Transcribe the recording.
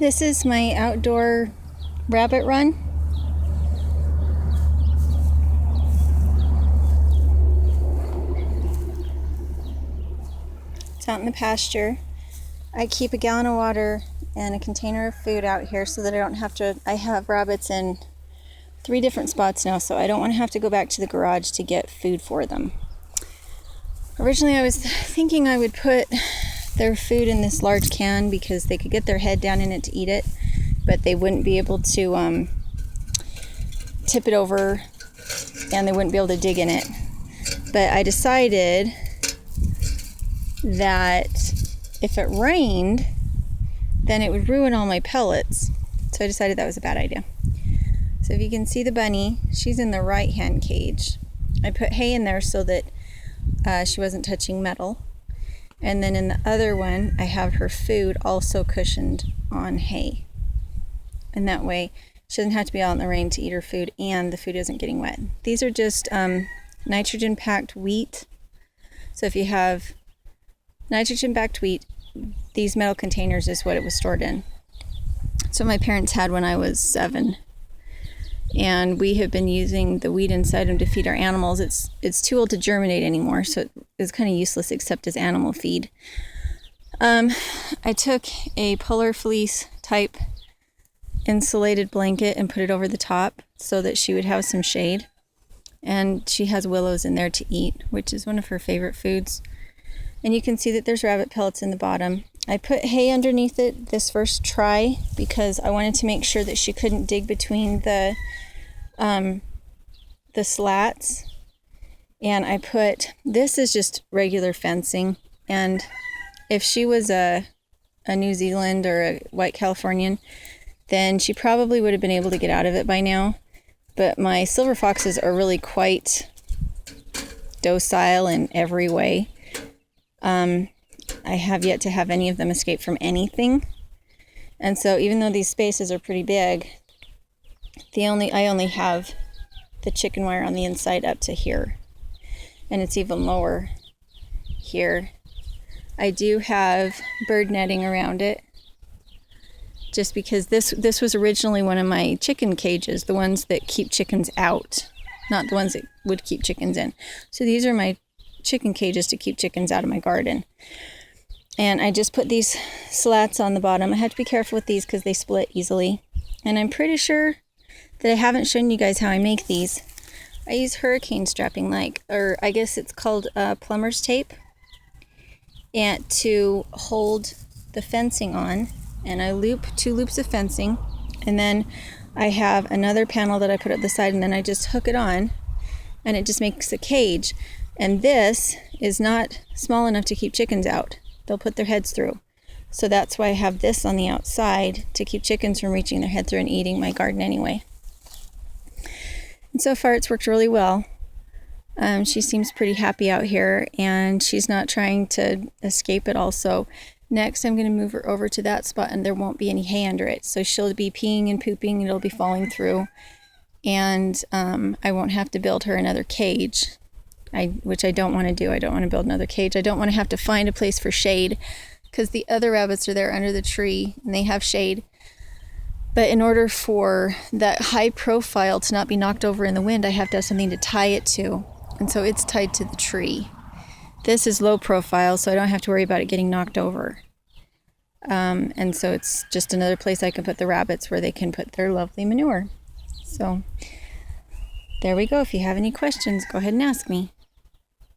This is my outdoor rabbit run. It's out in the pasture. I keep a gallon of water and a container of food out here so that I don't have to. I have rabbits in 3 different spots now, so I don't want to have to go back to the garage to get food for them. Originally I was thinking I would put their food in this large can because they could get their head down in it to eat it, but they wouldn't be able to tip it over and they wouldn't be able to dig in it. But I decided that if it rained, then it would ruin all my pellets. So I decided that was a bad idea. So if you can see the bunny, she's in the right hand cage. I put hay in there so that she wasn't touching metal. And then in the other one, I have her food also cushioned on hay. And that way, she doesn't have to be out in the rain to eat her food and the food isn't getting wet. These are just nitrogen-packed wheat. So if you have nitrogen-packed wheat, these metal containers is what it was stored in. So my parents had when I was 7. And we have been using the wheat inside them to feed our animals. It's too old to germinate anymore, so it's kind of useless except as animal feed. I took a polar fleece type insulated blanket and put it over the top so that she would have some shade. And she has willows in there to eat, which is one of her favorite foods. And you can see that there's rabbit pellets in the bottom. I put hay underneath it this first try because I wanted to make sure that she couldn't dig between the slats. And I put, this is just regular fencing. And if she was a New Zealand or a white Californian, then she probably would have been able to get out of it by now. But my silver foxes are really quite docile in every way. I have yet to have any of them escape from anything. And so even though these spaces are pretty big, I only have the chicken wire on the inside up to here. And it's even lower here. I do have bird netting around it. Just because this was originally one of my chicken cages, the ones that keep chickens out, not the ones that would keep chickens in. So these are my chicken cages to keep chickens out of my garden. And I just put these slats on the bottom. I had to be careful with these because they split easily. And I'm pretty sure that I haven't shown you guys how I make these. I use hurricane strapping, or I guess it's called plumber's tape, and to hold the fencing on. And I loop 2 loops of fencing. And then I have another panel that I put at the side, and then I just hook it on. And it just makes a cage. And this is not small enough to keep chickens out. They'll put their heads through. So that's why I have this on the outside to keep chickens from reaching their head through and eating my garden anyway. And so far it's worked really well. She seems pretty happy out here and she's not trying to escape at all. So next I'm going to move her over to that spot and there won't be any hay under it. So she'll be peeing and pooping and it'll be falling through. And I won't have to build her another cage. Which I don't want to do. I don't want to build another cage. I don't want to have to find a place for shade because the other rabbits are there under the tree and they have shade. But in order for that high profile to not be knocked over in the wind, I have to have something to tie it to. And so it's tied to the tree. This is low profile, so I don't have to worry about it getting knocked over. And so it's just another place I can put the rabbits where they can put their lovely manure. So there we go. If you have any questions, go ahead and ask me.